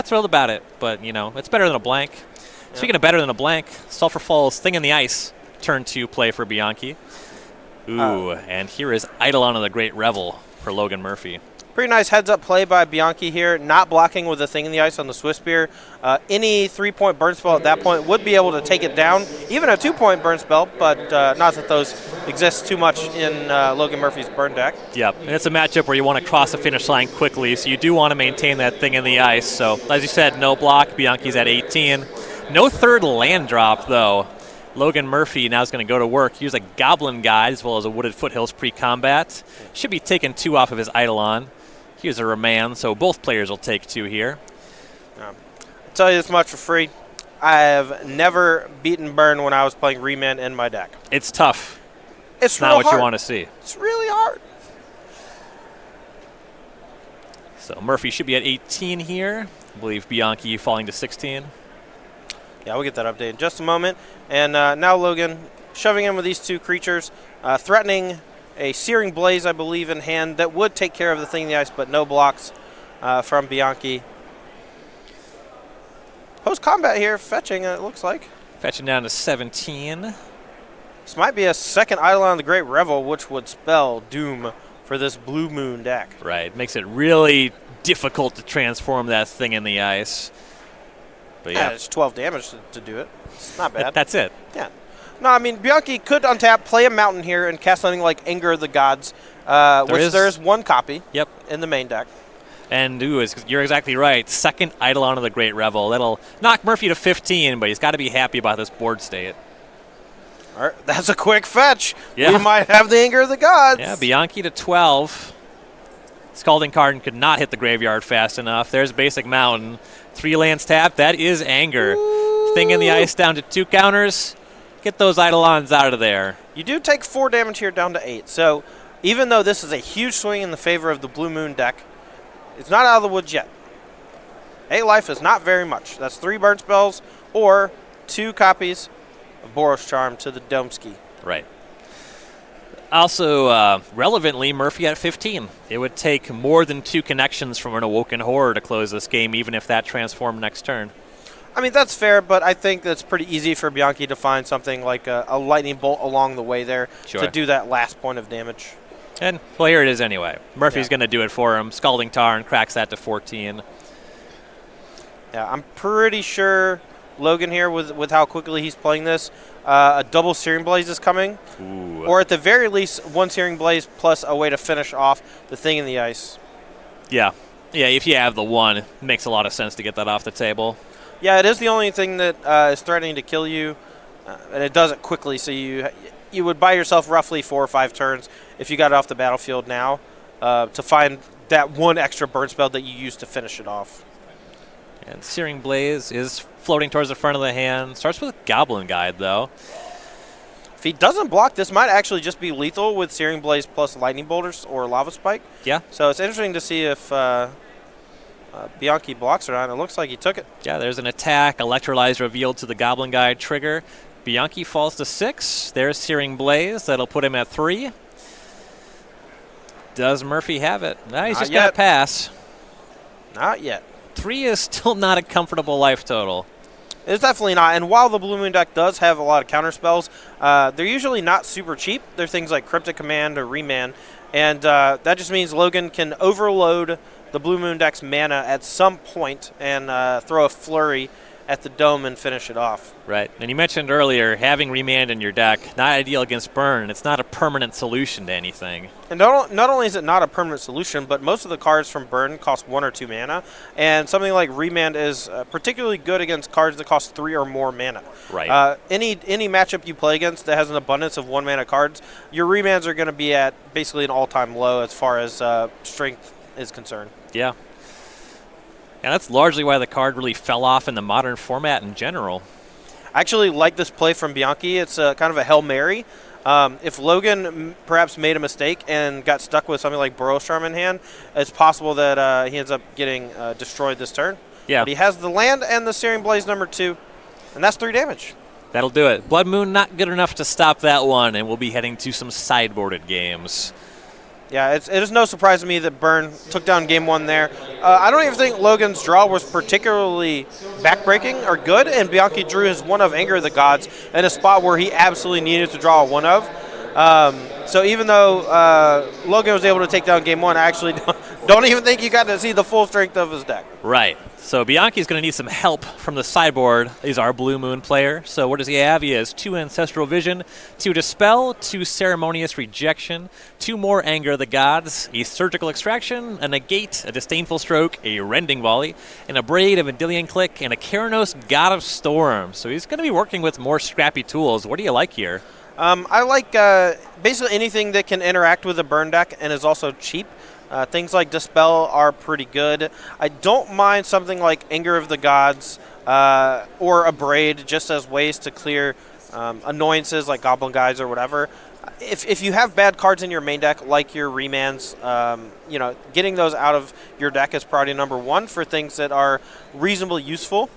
thrilled about it, but, you know, it's better than a blank. Yep. Speaking of better than a blank, Sulphur Falls Thing in the Ice, turn 2 play for Bianchi. Ooh, and here is Eidolon of the Great Revel for Logan Murphy. Pretty nice heads-up play by Bianchi here, not blocking with the Thing in the Ice on the Swiss Spear. Any 3-point burn spell at that point would be able to take it down, even a 2-point burn spell, but not that those exist too much in Logan Murphy's burn deck. Yep, and it's a matchup where you want to cross the finish line quickly, so you do want to maintain that Thing in the Ice. So, as you said, no block. Bianchi's at 18. No third land drop, though. Logan Murphy now is going to go to work. Here's a Goblin Guide as well as a Wooded Foothills pre-combat. Should be taking 2 off of his Eidolon. Here's a Remand, so both players will take 2 here. I'll tell you this much for free. I have never beaten burn when I was playing Remand in my deck. It's tough. It's not what you want to see. It's really hard. So Murphy should be at 18 here. I believe Bianchi falling to 16. Yeah, we'll get that update in just a moment. And now Logan shoving in with these 2 creatures, threatening a Searing Blaze, I believe, in hand that would take care of the Thing in the Ice, but no blocks from Bianchi. Post-combat here, fetching, it looks like. Fetching down to 17. This might be a second Eidolon of the Great Revel, which would spell doom for this Blue Moon deck. Right, makes it really difficult to transform that Thing in the Ice. But yeah, it's 12 damage to do it. It's not bad. That's it. Yeah. No, I mean, Bianchi could untap, play a Mountain here, and cast something like Anger of the Gods, which there is 1 copy in the main deck. And you're exactly right. Second Eidolon of the Great Revel. That'll knock Murphy to 15, but he's got to be happy about this board state. All right, that's a quick fetch. Yeah. We might have the Anger of the Gods. Yeah, Bianchi to 12. Scalding Card could not hit the graveyard fast enough. There's Basic Mountain. 3 lands tapped. That is Anger. Ooh. Thing in the Ice down to 2 counters. Get those Eidolons out of there. You do take 4 damage here down to 8. So even though this is a huge swing in the favor of the Blue Moon deck, it's not out of the woods yet. 8 life is not very much. That's 3 burn spells or 2 copies of Boros Charm to the Domski. Right. Also, relevantly, Murphy at 15. It would take more than 2 connections from an Awoken Horror to close this game, even if that transformed next turn. I mean, that's fair, but I think that's pretty easy for Bianchi to find something like a Lightning Bolt along the way there to do that last point of damage. And, well, here it is anyway. Murphy's going to do it for him. Scalding Tarn cracks that to 14. Yeah, I'm pretty sure Logan here, with how quickly he's playing this, a double Searing Blaze is coming. Ooh. Or at the very least, 1 Searing Blaze plus a way to finish off the Thing in the Ice. Yeah. Yeah, if you have the 1, it makes a lot of sense to get that off the table. Yeah, it is the only thing that is threatening to kill you, and it does it quickly, so you would buy yourself roughly 4 or 5 turns if you got it off the battlefield now to find that 1 extra burn spell that you used to finish it off. And Searing Blaze is floating towards the front of the hand. Starts with Goblin Guide, though. If he doesn't block, this might actually just be lethal with Searing Blaze plus Lightning Bolters or Lava Spike. Yeah. So it's interesting to see if Bianchi blocks or not. It looks like he took it. Yeah, there's an attack. Electrolyze revealed to the Goblin Guide trigger. Bianchi falls to 6. There's Searing Blaze. That'll put him at 3. Does Murphy have it? No, he's just got to pass. Not yet. 3 is still not a comfortable life total. It's definitely not. And while the Blue Moon deck does have a lot of counter spells, they're usually not super cheap. They're things like Cryptic Command or Remand. And that just means Logan can overload the Blue Moon deck's mana at some point and throw a flurry at the Dome and finish it off. Right. And you mentioned earlier, having Remand in your deck, not ideal against burn. It's not a permanent solution to anything. And not only is it not a permanent solution, but most of the cards from burn cost 1 or 2 mana. And something like Remand is particularly good against cards that cost 3 or more mana. Right. Any matchup you play against that has an abundance of 1 mana cards, your Remands are going to be at basically an all-time low as far as strength is concerned. Yeah. And that's largely why the card really fell off in the modern format in general. I actually like this play from Bianchi. It's kind of a Hail Mary. If Logan perhaps made a mistake and got stuck with something like Boros Charm in hand, it's possible that he ends up getting destroyed this turn. Yeah. But he has the land and the Searing Blaze number 2, and that's 3 damage. That'll do it. Blood Moon not good enough to stop that one, and we'll be heading to some sideboarded games. Yeah, it is no surprise to me that Byrne took down game 1 there. I don't even think Logan's draw was particularly backbreaking or good, and Bianchi drew his one of Anger of the Gods in a spot where he absolutely needed to draw a one of. So even though Logan was able to take down game 1, I actually don't even think you got to see the full strength of his deck. Right. So Bianchi's going to need some help from the sideboard. He's our Blue Moon player. So what does he have? He has 2 Ancestral Vision, 2 Dispel, 2 Ceremonious Rejection, 2 more Anger of the Gods, a Surgical Extraction, a Negate, a Disdainful Stroke, a Rending Volley, and a Braid, a Vendilion Click, and a Keranos God of Storm. So he's going to be working with more scrappy tools. What do you like here? I like basically anything that can interact with a burn deck and is also cheap. Things like Dispel are pretty good. I don't mind something like Anger of the Gods or a Braid just as ways to clear annoyances like Goblin Guides or whatever. If you have bad cards in your main deck, like your remands, getting those out of your deck is priority number 1 for things that are reasonably useful.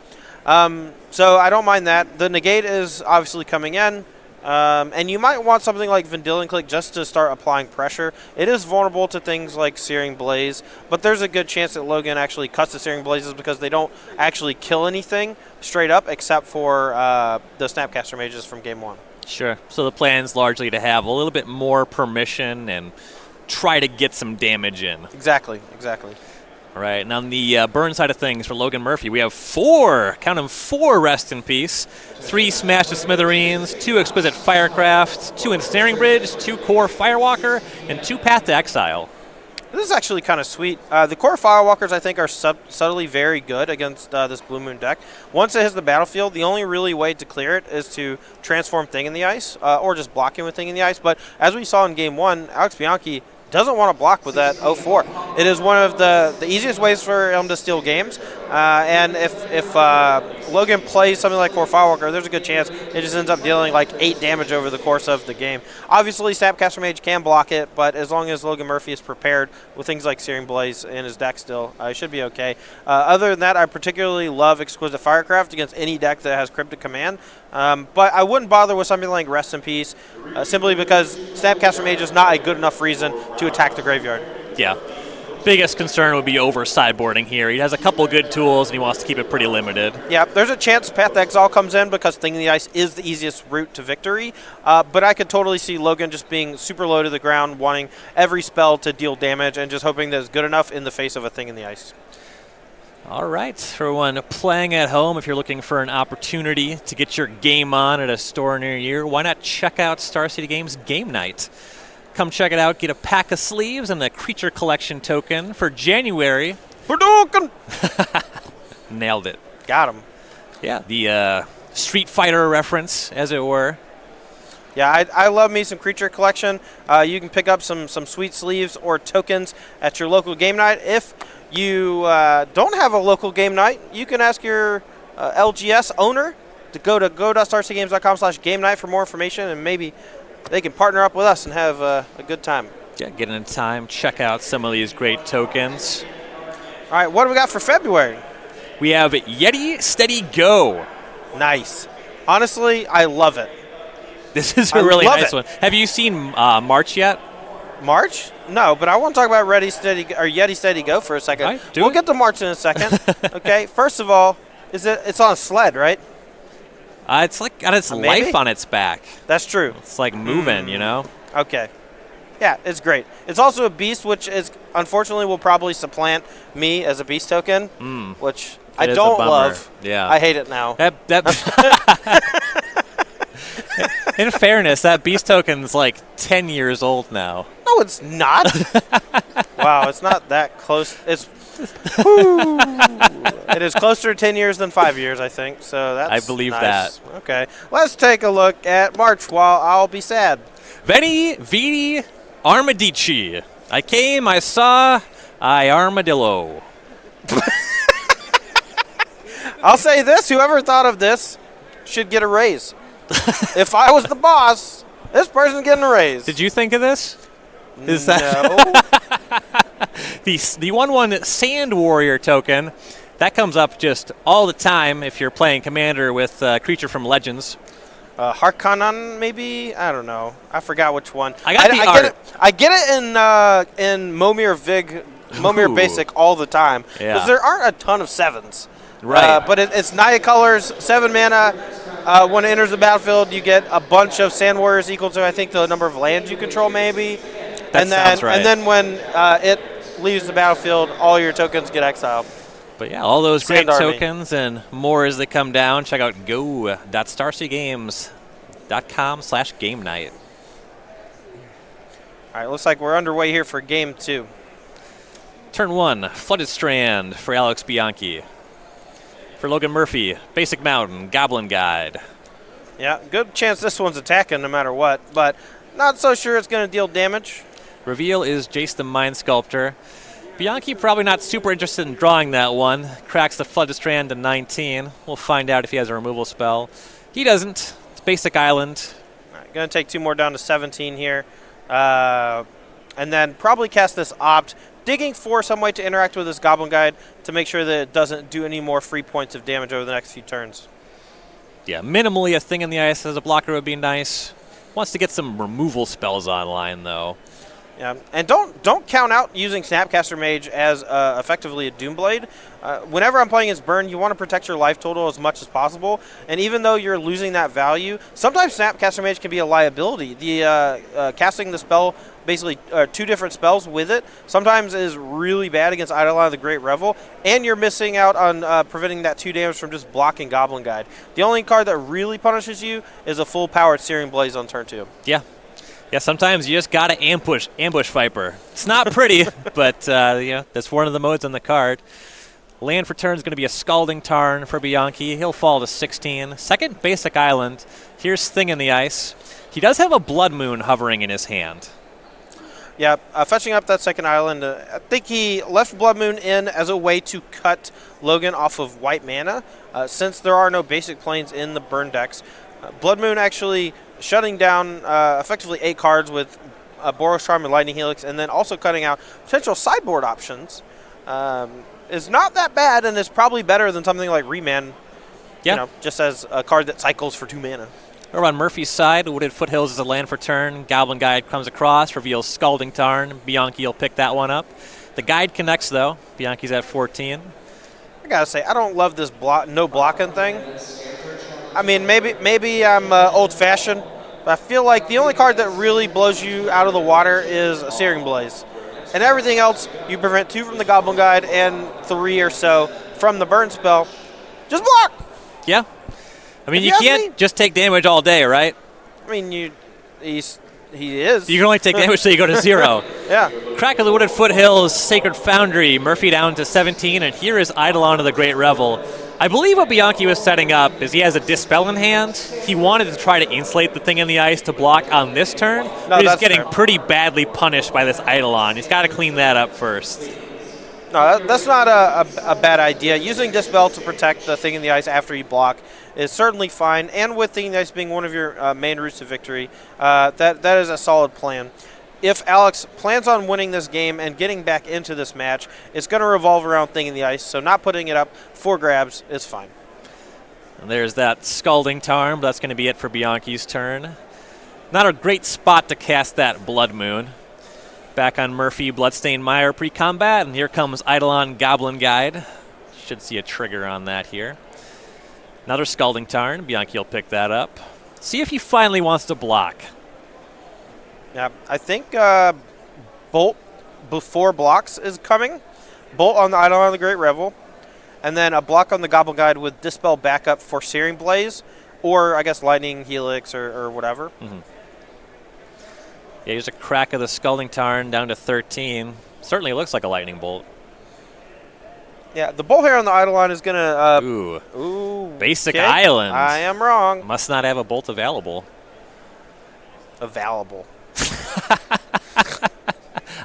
So I don't mind that. The Negate is obviously coming in. And you might want something like Vendilion Click just to start applying pressure. It is vulnerable to things like Searing Blaze, but there's a good chance that Logan actually cuts the Searing Blazes because they don't actually kill anything straight up except for the Snapcaster Mages from game 1. Sure. So the plan's largely to have a little bit more permission and try to get some damage in. Exactly. All right, and on the burn side of things for Logan Murphy, we have 4, count them, 4 Rest in Peace, 3 Smash to Smithereens, 2 Exquisite Firecraft, 2 Ensnaring Bridge, 2 Core Firewalker, and 2 Path to Exile. This is actually kind of sweet. The Core Firewalkers, I think, are subtly very good against this Blue Moon deck. Once it hits the battlefield, the only really way to clear it is to transform Thing in the Ice, or just block him with Thing in the Ice. But as we saw in Game 1, Alex Bianchi doesn't want to block with that 0-4. It is one of the easiest ways for him to steal games. And if Logan plays something like Core Firewalker, there's a good chance it just ends up dealing like 8 damage over the course of the game. Obviously, Snapcaster Mage can block it, but as long as Logan Murphy is prepared with things like Searing Blaze in his deck still, he should be okay. Other than that, I particularly love Exquisite Firecraft against any deck that has Cryptic Command. But I wouldn't bother with something like Rest in Peace, simply because Snapcaster Mage is not a good enough reason to attack the graveyard. Yeah. Biggest concern would be over sideboarding here. He has a couple good tools, and he wants to keep it pretty limited. Yeah, there's a chance Path to Exile comes in because Thing in the Ice is the easiest route to victory. But I could totally see Logan just being super low to the ground, wanting every spell to deal damage, and just hoping that it's good enough in the face of a Thing in the Ice. All right, for everyone playing at home, if you're looking for an opportunity to get your game on at a store near you, why not check out Star City Games Game Night? Come check it out, get a pack of sleeves and a Creature Collection token for January. Hadouken! Nailed it. Got him. Yeah, the Street Fighter reference, as it were. Yeah, I love me some Creature Collection. You can pick up some sweet sleeves or tokens at your local game night. If you don't have a local game night, you can ask your LGS owner to go to go.starcitygames.com/game night for more information, and maybe they can partner up with us and have a good time. Yeah, get in time, check out some of these great tokens. All right, what do we got for February? We have Yeti Steady Go. Nice. Honestly, I love it. This is a really nice one. Have you seen March yet? March? No, but I want to talk about Yeti Steady Go for a second. Right, we'll get to March in a second. Okay, first of all, it's on a sled, right? It's like got its life on its back. That's true. It's like moving, you know? Okay. Yeah, it's great. It's also a beast, which is unfortunately will probably supplant me as a beast token, which I don't love. Yeah. I hate it now. In fairness, that beast token's like 10 years old now. No, it's not. Wow, it's not that close. It is closer to 10 years than 5 years, I think. So that's I believe nice. that. Okay, let's take a look at March while I'll be sad. Veni, Vidi, Armadici. I came, I saw, I armadillo. I'll say this, whoever thought of this should get a raise. If I was the boss, this person's getting a raise. Did you think of this? Is no. The 1/1 Sand Warrior token, that comes up just all the time if you're playing Commander with Creature from Legends. Harkonnen, maybe? I don't know. I forgot which one. I got the art. I get it in Momir Vig, Momir Basic all the time. Yeah. Because there aren't a ton of 7s. Right. But it's Naya colors, 7 mana. When it enters the battlefield, you get a bunch of Sand Warriors equal to, I think, the number of lands you control, maybe. That sounds right. And then when it leaves the battlefield, all your tokens get exiled. But yeah, all those great Sand Army. tokens and more as they come down. Check out go.starseagames.com/game night. All right, looks like we're underway here for game 2. Turn 1, Flooded Strand for Alex Bianchi. For Logan Murphy, Basic Mountain, Goblin Guide. Yeah, good chance this one's attacking no matter what, but not so sure it's going to deal damage. Reveal is Jace the Mind Sculptor. Bianchi probably not super interested in drawing that one. Cracks the Flooded Strand to 19. We'll find out if he has a removal spell. He doesn't. It's Basic Island. All right, going to take 2 more down to 17 here. And then probably cast this Opt, digging for some way to interact with this Goblin Guide to make sure that it doesn't do any more free points of damage over the next few turns. Yeah, minimally a Thing in the Ice as a blocker would be nice. Wants to get some removal spells online, though. Yeah, and don't count out using Snapcaster Mage as effectively a Doomblade. Whenever I'm playing against Burn, you want to protect your life total as much as possible. And even though you're losing that value, sometimes Snapcaster Mage can be a liability. The casting the spell, basically 2 different spells with it, sometimes is really bad against Eidolon of the Great Revel, and you're missing out on preventing that 2 damage from just blocking Goblin Guide. The only card that really punishes you is a full-powered Searing Blaze on turn 2. Yeah. Yeah, sometimes you just got to ambush Viper. It's not pretty, but that's one of the modes on the card. Land for turn is going to be a Scalding Tarn for Bianchi. He'll fall to 16. Second Basic Island. Here's Thing in the Ice. He does have a Blood Moon hovering in his hand. Yeah, fetching up that second island. I think he left Blood Moon in as a way to cut Logan off of white mana, since there are no basic planes in the burn decks. Blood Moon actually shutting down effectively 8 cards with Boros Charm and Lightning Helix, and then also cutting out potential sideboard options. Is not that bad, and is probably better than something like Remand, just as a card that cycles for 2 mana. Over on Murphy's side, Wooded Foothills is a land for turn. Goblin Guide comes across, reveals Scalding Tarn. Bianchi will pick that one up. The Guide connects, though. Bianchi's at 14. I gotta say, I don't love this no blocking thing. I mean, maybe I'm old-fashioned, but I feel like the only card that really blows you out of the water is a Searing Blaze. And everything else, you prevent 2 from the Goblin Guide and 3 or so from the burn spell. Just block! Yeah. I mean, you can't just take damage all day, right? I mean, he is. You can only take damage till you go to 0. Yeah. Crack of the Wooded Foothills, Sacred Foundry, Murphy down to 17, and here is Eidolon of the Great Revel. I believe what Bianchi was setting up is he has a Dispel in hand. He wanted to try to insulate the Thing in the Ice to block on this turn, but he's getting pretty badly punished by this Eidolon. He's got to clean that up first. No, that's not a bad idea. Using Dispel to protect the Thing in the Ice after you block is certainly fine, and with Thing in the Ice being one of your main routes to victory, that is a solid plan. If Alex plans on winning this game and getting back into this match, it's going to revolve around Thing in the Ice, so not putting it up for grabs is fine. And there's that Scalding Tarn, but that's going to be it for Bianchi's turn. Not a great spot to cast that Blood Moon. Back on Murphy, Bloodstained Mire pre-combat, and here comes Eidolon Goblin Guide. Should see a trigger on that here. Another Scalding Tarn. Bianchi will pick that up. See if he finally wants to block. Yeah, I think Bolt before blocks is coming. Bolt on the Eidolon of the Great Revel, and then a block on the Goblin Guide with Dispel backup for Searing Blaze, or I guess Lightning Helix or whatever. Mm-hmm. Yeah, here's a crack of the Scalding Tarn down to 13. Certainly looks like a Lightning Bolt. Yeah, the Bolt here on the Eidolon is going to... Ooh. Basic Island. I am wrong. Must not have a Bolt available. Available.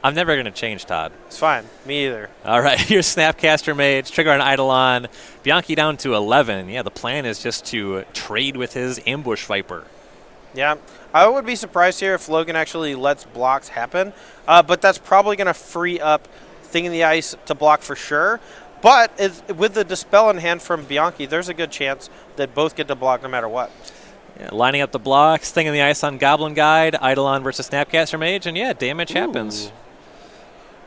I'm never going to change, Todd. It's fine. Me either. All right, here's Snapcaster Mage. Trigger on Eidolon. Bianchi down to 11. Yeah, the plan is just to trade with his Ambush Viper. Yeah, I would be surprised here if Logan actually lets blocks happen, but that's probably going to free up Thing in the Ice to block for sure. But with the Dispel in hand from Bianchi, there's a good chance that both get to block no matter what. Yeah, lining up the blocks, Thing in the Ice on Goblin Guide, Eidolon versus Snapcaster Mage, and yeah, damage happens.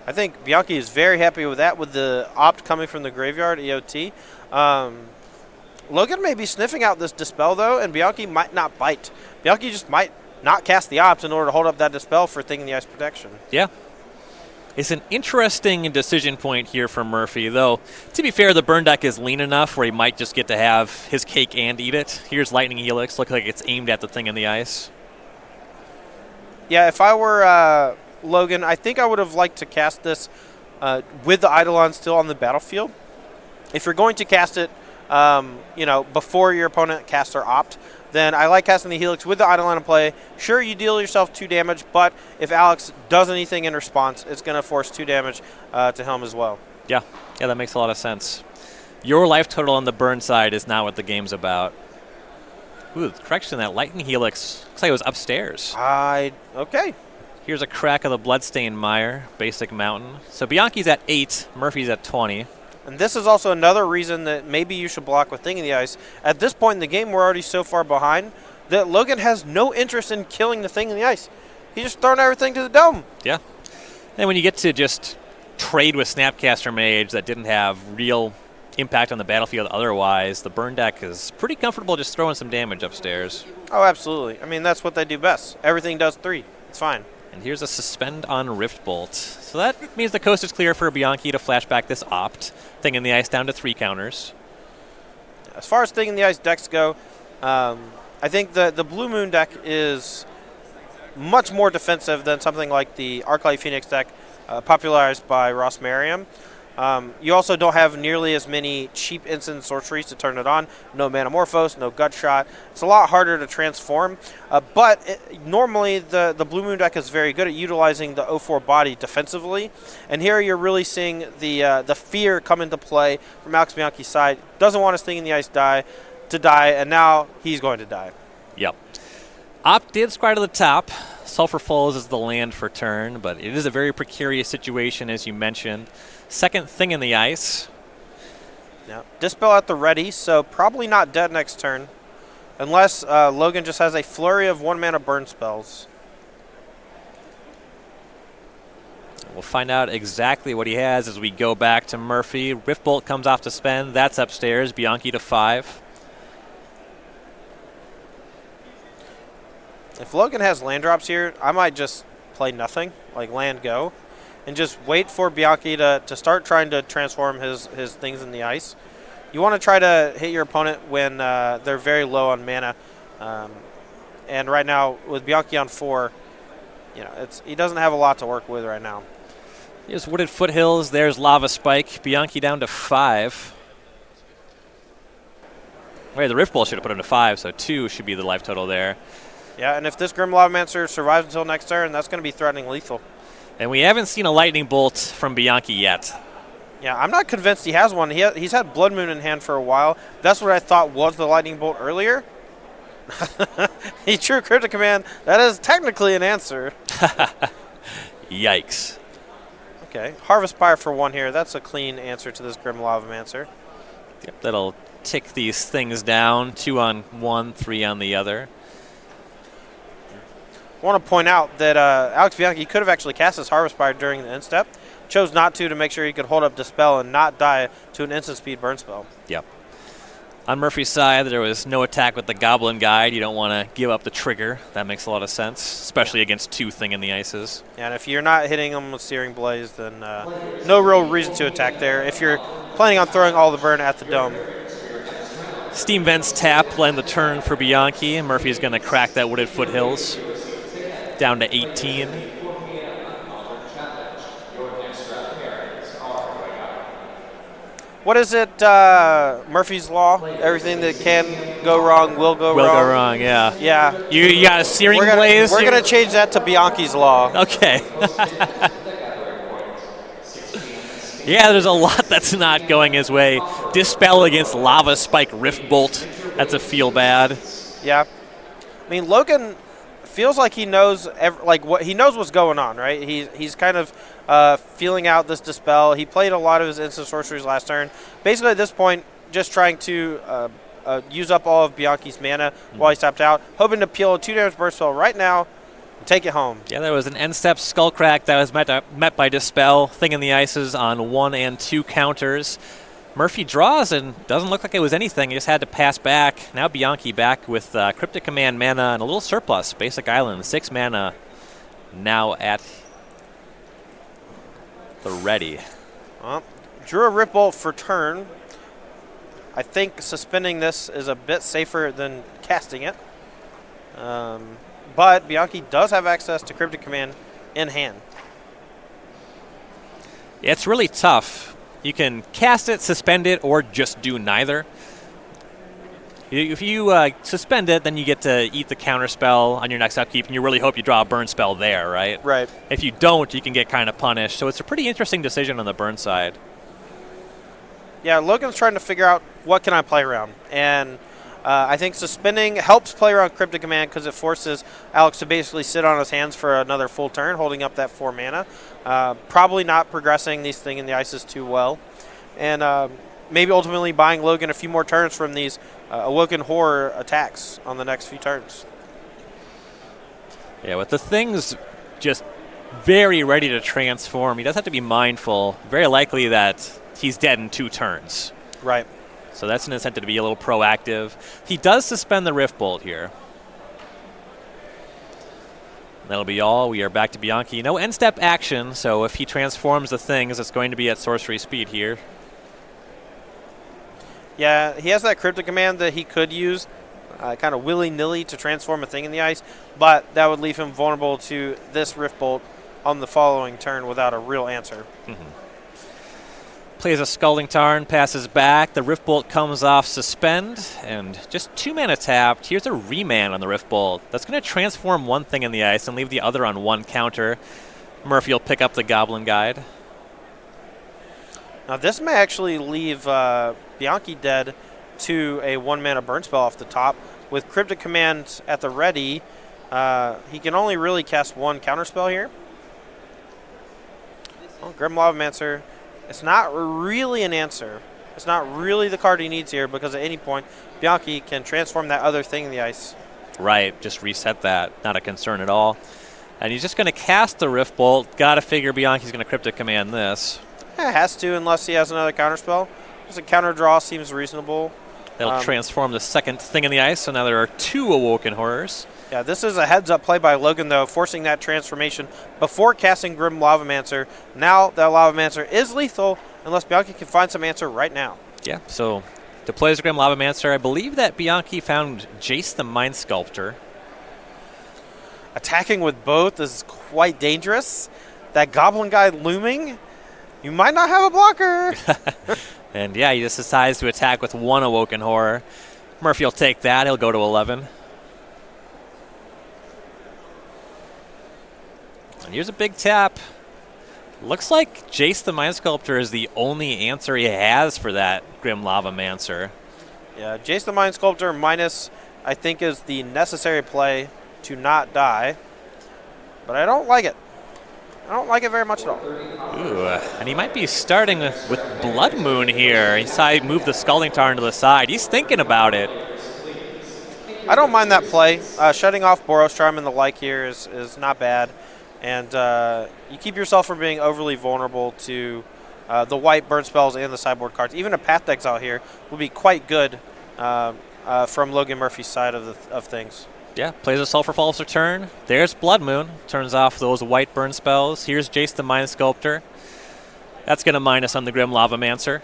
I think Bianchi is very happy with that, with the opt coming from the graveyard, EOT. Logan may be sniffing out this Dispel, though, and Bianchi might not bite. Bianchi just might not cast the opt in order to hold up that Dispel for Thing in the Ice protection. Yeah. It's an interesting decision point here for Murphy, though, to be fair, the burn deck is lean enough where he might just get to have his cake and eat it. Here's Lightning Helix, looks like it's aimed at the Thing in the Ice. Yeah, if I were Logan, I think I would have liked to cast this with the Eidolon still on the battlefield. If you're going to cast it, before your opponent casts their opt, then I like casting the Helix with the Eidolon in play. Sure, you deal yourself 2 damage, but if Alex does anything in response, it's going to force 2 damage to him as well. Yeah, that makes a lot of sense. Your life total on the burn side is not what the game's about. Ooh, correction, that Lightning Helix looks like it was upstairs. Okay. Here's a crack of the Bloodstained Mire, basic mountain. So Bianchi's at 8, Murphy's at 20. And this is also another reason that maybe you should block with Thing in the Ice. At this point in the game, we're already so far behind that Logan has no interest in killing the Thing in the Ice. He's just throwing everything to the dome. Yeah. And when you get to just trade with Snapcaster Mage that didn't have real impact on the battlefield otherwise, the burn deck is pretty comfortable just throwing some damage upstairs. Oh, absolutely. I mean, that's what they do best. Everything does 3. It's fine. And here's a Suspend on Riftbolt. So that means the coast is clear for Bianchi to flash back this opt. Thing in the Ice down to 3 counters. As far as Thing in the Ice decks go, I think the Blue Moon deck is much more defensive than something like the Arclight Phoenix deck popularized by Ross Merriam. You also don't have nearly as many cheap instant sorceries to turn it on. No Manamorphose, no Gut Shot. It's a lot harder to transform. Normally, the Blue Moon deck is very good at utilizing the 0-4 body defensively. And here you're really seeing the fear come into play from Alex Bianchi's side. Doesn't want his Thing in the Ice to die, and now he's going to die. Yep. Opt did scry to the top. Sulphur Falls is the land for turn, but it is a very precarious situation, as you mentioned. Second Thing in the Ice. Yeah. Dispel at the ready, so probably not dead next turn. Unless Logan just has a flurry of 1-mana burn spells. We'll find out exactly what he has as we go back to Murphy. Riftbolt comes off to spend. That's upstairs. Bianchi to 5. If Logan has land drops here, I might just play nothing, like land go, and just wait for Bianchi to start trying to transform his things in the ice. You want to try to hit your opponent when they're very low on mana. And right now, with Bianchi on 4, he doesn't have a lot to work with right now. Here's Wooded Foothills. There's Lava Spike. Bianchi down to 5. Wait, the Riftbolt should have put him to 5, so 2 should be the life total there. Yeah, and if this Grim Lavamancer survives until next turn, that's going to be threatening lethal. And we haven't seen a Lightning Bolt from Bianchi yet. Yeah, I'm not convinced he has one. He's had Blood Moon in hand for a while. That's what I thought was the Lightning Bolt earlier. He drew Cryptic Command. That is technically an answer. Yikes. Okay, Harvest Pyre for 1 here. That's a clean answer to this Grim Lavamancer. Yep, that'll tick these things down. 2 on 1, 3 on the other. I want to point out that Alex Bianchi could have actually cast his Harvest Pyre during the end step. Chose not to make sure he could hold up Dispel and not die to an instant speed burn spell. Yep. On Murphy's side, there was no attack with the Goblin Guide. You don't want to give up the trigger. That makes a lot of sense, especially against 2 Thing in the Ices. Yeah, and if you're not hitting them with Searing Blaze, then no real reason to attack there. If you're planning on throwing all the burn at the dome. Steam Vents tap, land the turn for Bianchi. Murphy's going to crack that Wooded Foothills down to 18. What is it, Murphy's Law? Everything that can go wrong will go wrong? Will go wrong, yeah. Yeah. You got a Searing Blaze? We're going to change that to Bianchi's Law. Okay. Yeah, there's a lot that's not going his way. Dispel against Lava Spike Riftbolt. That's a feel bad. Yeah. I mean, Logan feels like he knows he knows what's going on, right? He's kind of feeling out this Dispel. He played a lot of his instant sorceries last turn. Basically, at this point, just trying to use up all of Bianchi's mana while he's tapped out, hoping to peel a 2 damage burst spell right now and take it home. Yeah, there was an end-step Skullcrack that was met by Dispel, Thing in the Ices on 1 and 2 counters. Murphy draws and doesn't look like it was anything. He just had to pass back. Now Bianchi back with Cryptic Command mana and a little surplus. Basic Island, 6 mana now at the ready. Well, drew a Ripbolt for turn. I think suspending this is a bit safer than casting it. But Bianchi does have access to Cryptic Command in hand. Yeah, it's really tough. You can cast it, suspend it, or just do neither. If you suspend it, then you get to eat the counter spell on your next upkeep, and you really hope you draw a burn spell there, right? Right. If you don't, you can get kind of punished. So it's a pretty interesting decision on the burn side. Yeah, Logan's trying to figure out what can I play around. And I think suspending helps play around Cryptic Command because it forces Alex to basically sit on his hands for another full turn, holding up that 4 mana. Probably not progressing these Thing in the Ices too well. And maybe ultimately buying Logan a few more turns from these Awoken Horror attacks on the next few turns. Yeah, with the Things just very ready to transform, he does have to be mindful. Very likely that he's dead in 2 turns. Right. So that's an incentive to be a little proactive. He does suspend the Rift Bolt here. That'll be all. We are back to Bianchi. No end-step action, so if he transforms the Things, it's going to be at sorcery speed here. Yeah, he has that Cryptic Command that he could use kind of willy-nilly to transform a Thing in the Ice, but that would leave him vulnerable to this Rift Bolt on the following turn without a real answer. Plays a Scalding Tarn, passes back. The Rift Bolt comes off suspend, and just 2 mana tapped. Here's a Remand on the Rift Bolt. That's going to transform one Thing in the Ice and leave the other on 1 counter. Murphy will pick up the Goblin Guide. Now this may actually leave Bianchi dead to a 1 mana burn spell off the top. With Cryptic Command at the ready, he can only really cast 1 counter spell here. Oh, Grim Lavamancer. It's not really an answer. It's not really the card he needs here because at any point, Bianchi can transform that other Thing in the Ice. Right, just reset that. Not a concern at all. And he's just going to cast the Rift Bolt. Got to figure Bianchi's going to Cryptic Command this. Yeah, has to unless he has another counter spell. Just a counter draw seems reasonable. That'll transform the second Thing in the Ice, so now there are 2 Awoken Horrors. Yeah, this is a heads-up play by Logan, though, forcing that transformation before casting Grim Lavamancer. Now that Lavamancer is lethal unless Bianchi can find some answer right now. Yeah, so deploys Grim Lavamancer. I believe that Bianchi found Jace the Mind Sculptor. Attacking with both is quite dangerous. That Goblin Guy looming, you might not have a blocker. And yeah, he just decides to attack with 1 Awoken Horror. Murphy will take that. He'll go to 11. And here's a big tap. Looks like Jace the Mind Sculptor is the only answer he has for that Grim Lavamancer. Yeah, Jace the Mind Sculptor minus, I think, is the necessary play to not die. But I don't like it. I don't like it very much at all. Ooh, and he might be starting with Blood Moon here. He saw he moved the Scalding Tarn to the side. He's thinking about it. I don't mind that play. Shutting off Boros Charm and the like here is not bad. And you keep yourself from being overly vulnerable to the white burn spells and the sideboard cards. Even a Path to Exile here would be quite good from Logan Murphy's side of things. Yeah, plays a Sulfur False Return. There's Blood Moon. Turns off those white burn spells. Here's Jace the Mind Sculptor. That's going to minus on the Grim Lavamancer.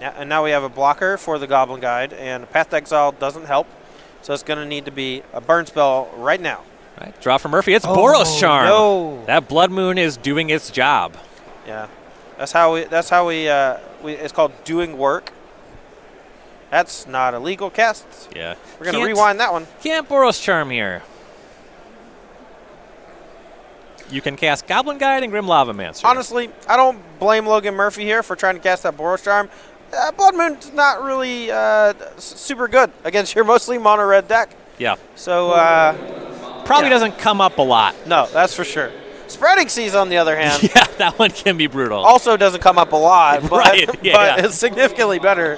Yeah, and now we have a blocker for the Goblin Guide, and Path to Exile doesn't help. So it's going to need to be a burn spell right now. Right, draw for Murphy. It's Boros Charm. No. That Blood Moon is doing its job. Yeah, that's how we it's called doing work. That's not a legal cast. Yeah. We're going to rewind that one. Can't Boros Charm here. You can cast Goblin Guide and Grim Lavamancer. Honestly, I don't blame Logan Murphy here for trying to cast that Boros Charm. Blood Moon's not really super good against your mostly mono red deck. Yeah. So probably doesn't come up a lot. No, that's for sure. Spreading Seas, on the other hand, yeah, that one can be brutal. Also doesn't come up a lot, but, right. Yeah, but it's significantly better.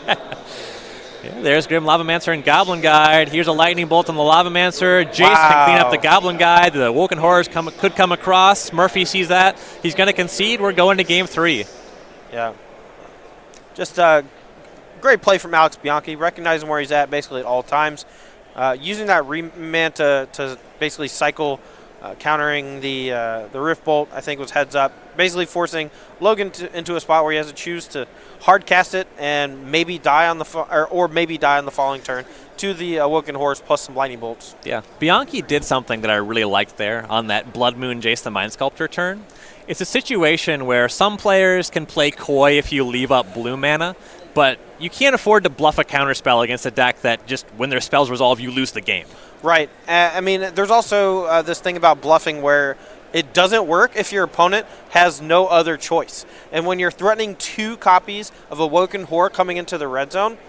Yeah, there's Grim Lavamancer and Goblin Guide. Here's a Lightning Bolt on the Lavamancer. Jace can clean up the Goblin Guide. The Woken Horrors could come across. Murphy sees that. He's going to concede. We're going to game 3. Yeah. Just great play from Alex Bianchi, recognizing where he's at basically at all times. Using that remand to basically cycle, countering the Rift Bolt, I think was heads up. Basically forcing Logan into a spot where he has to choose to hard cast it and maybe die on the or maybe die on the following turn to the Woken Horse plus some lightning bolts. Yeah, Bianchi did something that I really liked there on that Blood Moon Jace the Mind Sculptor turn. It's a situation where some players can play coy if you leave up blue mana, but you can't afford to bluff a counterspell against a deck that just, when their spells resolve, you lose the game. Right. I mean, there's also this thing about bluffing where it doesn't work if your opponent has no other choice. And when you're threatening 2 copies of a Woken Horror coming into the red zone,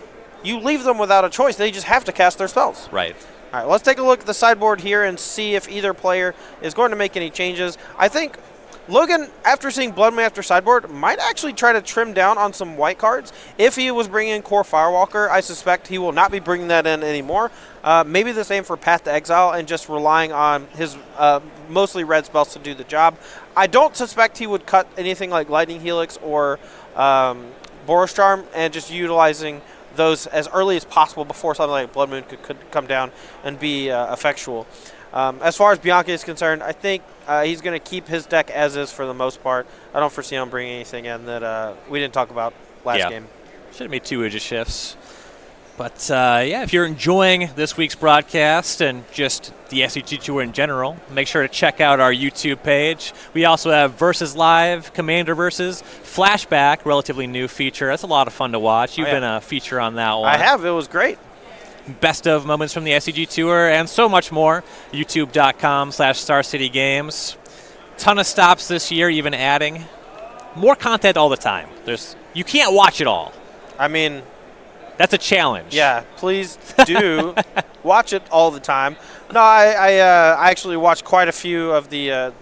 you leave them without a choice. They just have to cast their spells. Right. All right, let's take a look at the sideboard here and see if either player is going to make any changes. I think Logan, after seeing Blood Moon after sideboard, might actually try to trim down on some white cards. If he was bringing in Core Firewalker, I suspect he will not be bringing that in anymore. Maybe the same for Path to Exile and just relying on his mostly red spells to do the job. I don't suspect he would cut anything like Lightning Helix or Boros Charm and just utilizing those as early as possible before something like Blood Moon could come down and be effectual. As far as Bianchi is concerned, I think he's going to keep his deck as is for the most part. I don't foresee him bringing anything in that we didn't talk about last game. Should have made 2 Ouija shifts. But, yeah, if you're enjoying this week's broadcast and just the SCG Tour in general, make sure to check out our YouTube page. We also have Versus Live, Commander Versus, Flashback, relatively new feature. That's a lot of fun to watch. You've been a feature on that one. I have. It was great. Best of moments from the SCG Tour, and so much more. YouTube.com/StarCityGames. Ton of stops this year, even adding more content all the time. You can't watch it all. I mean, that's a challenge. Yeah, please do watch it all the time. No, I actually watch quite a few of the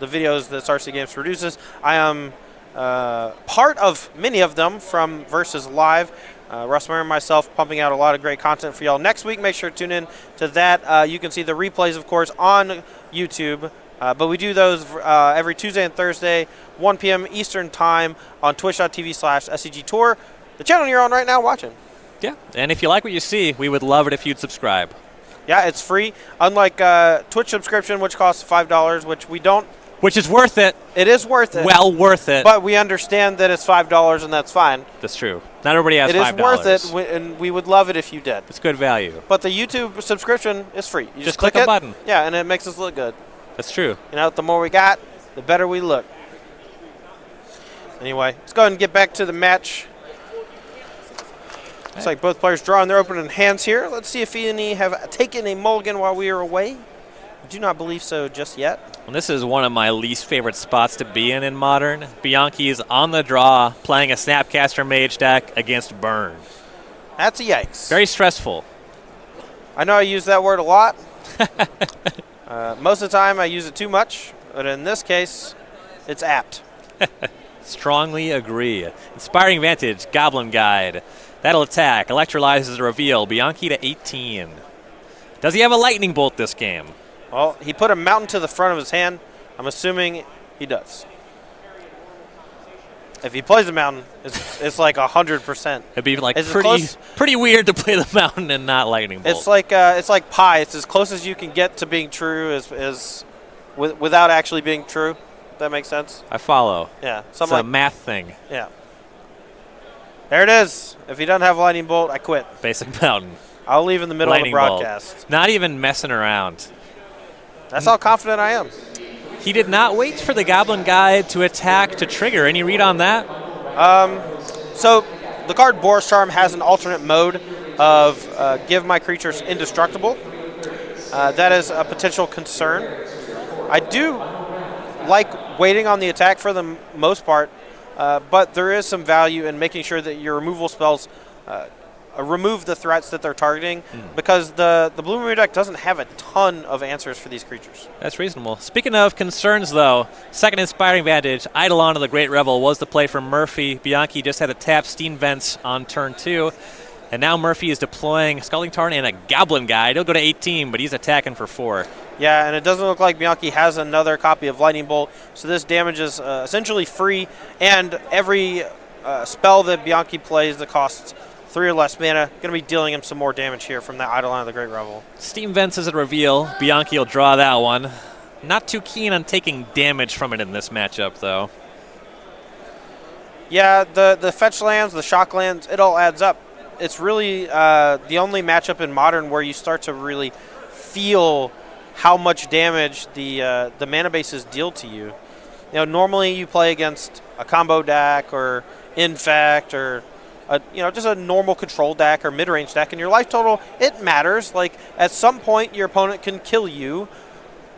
videos that Star City Games produces. I am part of many of them from Versus Live. Russ Murray and myself pumping out a lot of great content for y'all. Next week, make sure to tune in to that. You can see the replays, of course, on YouTube. But we do those every Tuesday and Thursday, 1 p.m. Eastern Time on twitch.tv/SCG Tour, the channel you're on right now watching. Yeah, and if you like what you see, we would love it if you'd subscribe. Yeah, it's free. Unlike Twitch subscription, which costs $5, which we don't. Which is worth it. It is worth it. Well worth it. But we understand that it's $5 and that's fine. That's true. Not everybody has $5. It is worth it, and we would love it if you did. It's good value. But the YouTube subscription is free. You just click a button. Yeah, and it makes us look good. That's true. You know, the more we got, the better we look. Anyway, let's go ahead and get back to the match. Looks like both players drawing their opening hands here. Let's see if any have taken a mulligan while we are away. I do not believe so just yet. Well, this is one of my least favorite spots to be in Modern. Bianchi is on the draw, playing a Snapcaster Mage deck against Burn. That's a yikes. Very stressful. I know I use that word a lot. Most of the time I use it too much, but in this case, it's apt. Strongly agree. Inspiring Vantage, Goblin Guide. That'll attack. Electrolyzes a reveal. Bianchi to 18. Does he have a Lightning Bolt this game? Well, he put a mountain to the front of his hand. I'm assuming he does. If he plays the mountain, it's like 100%. It'd be like pretty weird to play the mountain and not Lightning Bolt. It's like pi. It's as close as you can get to being true without actually being true. If that makes sense. I follow. Yeah, it's a math thing. Yeah. There it is. If he doesn't have a Lightning Bolt, I quit. Basic mountain. I'll leave in the middle of the broadcast. Bolt. Not even messing around. That's how confident I am. He did not wait for the Goblin Guide to attack to trigger. Any read on that? So the card Boros Charm has an alternate mode of give my creatures indestructible. That is a potential concern. I do like waiting on the attack for the most part, but there is some value in making sure that your removal spells remove the threats that they're targeting, because the Blue Moon deck doesn't have a ton of answers for these creatures. That's reasonable. Speaking of concerns, though, second Inspiring Vantage, Eidolon of the Great Revel was the play for Murphy. Bianchi just had to tap Steam Vents on turn 2. And now Murphy is deploying Scalding Tarn and a Goblin Guide. He'll go to 18, but he's attacking for 4. Yeah, and it doesn't look like Bianchi has another copy of Lightning Bolt, so this damage is essentially free, and every spell that Bianchi plays that costs 3 or less mana, going to be dealing him some more damage here from that Eidolon of the Great Revel. Steam Vents is a reveal. Bianchi will draw that one. Not too keen on taking damage from it in this matchup, though. Yeah, the fetch lands, the shock lands, it all adds up. It's really the only matchup in Modern where you start to really feel how much damage the mana bases deal to you. You know, normally you play against a combo deck or Infect or just a normal control deck or mid-range deck, and your life total, it matters. Like, at some point, your opponent can kill you,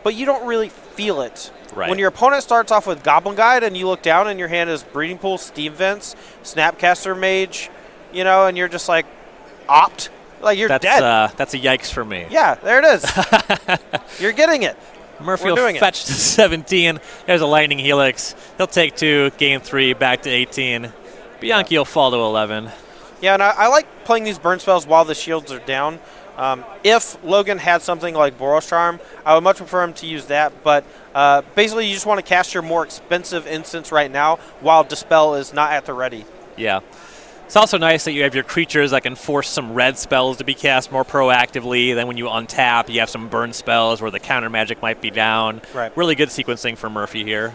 but you don't really feel it. Right. When your opponent starts off with Goblin Guide and you look down and your hand is Breeding Pool, Steam Vents, Snapcaster Mage, and you're just like, opt. Like, you're dead. That's a yikes for me. Yeah, there it is. You're getting it. Murphy will fetch to 17. There's a Lightning Helix. He'll take 2, gain 3, back to 18. Bianchi will fall to 11. Yeah, and I like playing these burn spells while the shields are down. If Logan had something like Boros Charm, I would much prefer him to use that. But basically, you just want to cast your more expensive instance right now while Dispel is not at the ready. Yeah. It's also nice that you have your creatures that can force some red spells to be cast more proactively. Then when you untap, you have some burn spells where the counter magic might be down. Right. Really good sequencing for Murphy here.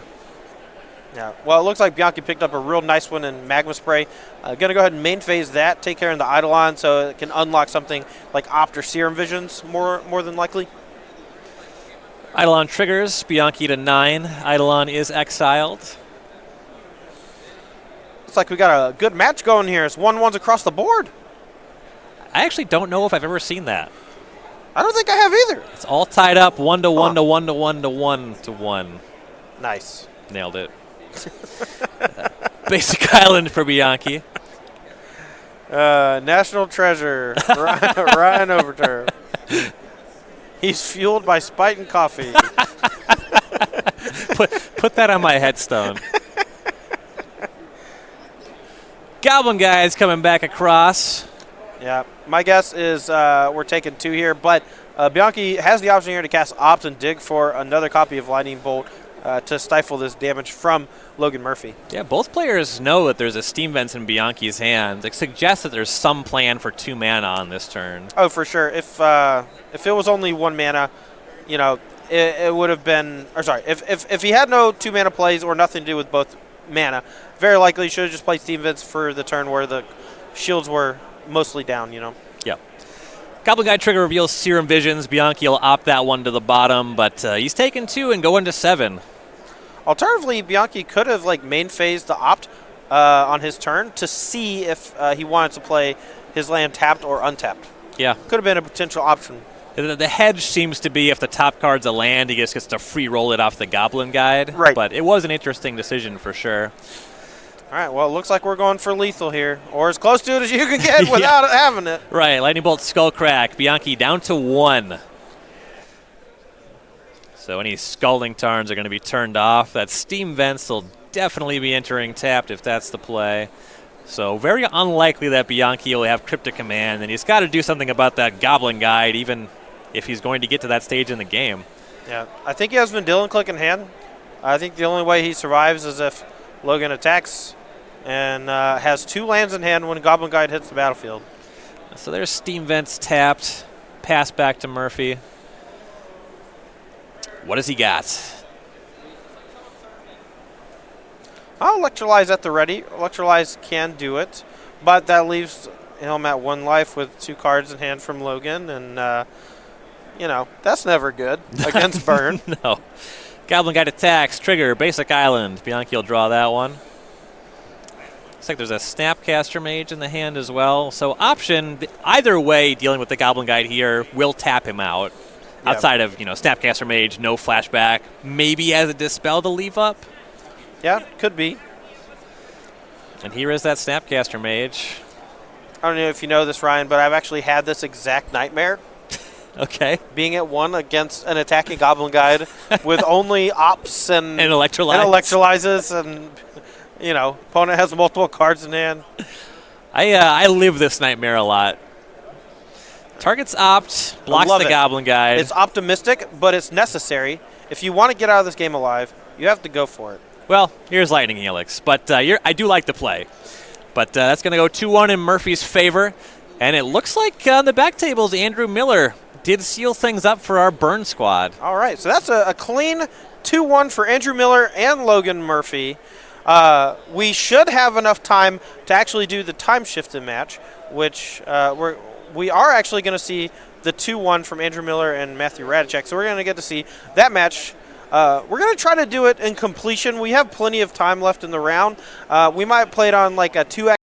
Yeah, well, it looks like Bianchi picked up a real nice one in Magma Spray. Going to go ahead and main phase that, take care of the Eidolon so it can unlock something like Opt or Serum Visions more than likely. Eidolon triggers, Bianchi to 9. Eidolon is exiled. Looks like we got a good match going here. It's 1-1s across the board. I actually don't know if I've ever seen that. I don't think I have either. It's all tied up 1 to 1 to 1 to 1 to 1 to 1. Nice. Nailed it. Basic Island for Bianchi. National treasure, Ryan Overturf. He's fueled by spite and coffee. Put that on my headstone. Goblin Guy's coming back across. Yeah, my guess is we're taking 2 here, but Bianchi has the option here to cast Opt and dig for another copy of Lightning Bolt to stifle this damage from Logan Murphy. Yeah, both players know that there's a Steam Vents in Bianchi's hand. It suggests that there's some plan for 2 mana on this turn. Oh, for sure. If it was only 1 mana, it would have been. Or sorry, if he had no 2 mana plays or nothing to do with both mana, very likely he should have just played Steam Vents for the turn where the shields were mostly down. Yeah. Goblin Guy trigger reveals Serum Visions. Bianchi will opt that one to the bottom, but he's taking 2 and going to 7. Alternatively, Bianchi could have main phased the Opt on his turn to see if he wanted to play his land tapped or untapped. Yeah. Could have been a potential option. The hedge seems to be if the top card's a land, he just gets to free roll it off the Goblin Guide. Right. But it was an interesting decision for sure. All right, well, it looks like we're going for lethal here, or as close to it as you can get without having it. Right, Lightning Bolt, Skullcrack, Bianchi down to 1. So any Scalding Tarns are going to be turned off. That Steam Vents will definitely be entering tapped if that's the play. So very unlikely that Bianchi will have Cryptic Command, and he's got to do something about that Goblin Guide, even if he's going to get to that stage in the game. Yeah, I think he has Vendilion Click in hand. I think the only way he survives is if Logan attacks and has 2 lands in hand when Goblin Guide hits the battlefield. So there's Steam Vents tapped. Pass back to Murphy. What does he got? I'll Electrolyze at the ready. Electrolyze can do it, but that leaves him at 1 life with 2 cards in hand from Logan, and, that's never good against Burn. No. Goblin Guide attacks, trigger, Basic Island. Bianchi will draw that one. Looks like there's a Snapcaster Mage in the hand as well. So option, either way, dealing with the Goblin Guide here will tap him out. Yeah. Outside of, Snapcaster Mage, no flashback. Maybe has a Dispel to leave up. Yeah, could be. And here is that Snapcaster Mage. I don't know if you know this, Ryan, but I've actually had this exact nightmare. Okay. Being at 1 against an attacking Goblin Guide with only Ops and Electrolyzes. And, opponent has multiple cards in hand. I live this nightmare a lot. Targets opt, blocks the Goblin Guide. It's optimistic, but it's necessary. If you want to get out of this game alive, you have to go for it. Well, here's Lightning Helix, but I do like the play. But that's going to go 2-1 in Murphy's favor. And it looks like on the back tables, Andrew Miller did seal things up for our burn squad. All right, so that's a clean 2-1 for Andrew Miller and Logan Murphy. We should have enough time to actually do the time-shifted match, which we are actually going to see the 2-1 from Andrew Miller and Matthew Ratajczak. So we're going to get to see that match. We're going to try to do it in completion. We have plenty of time left in the round. We might play it on like a 2x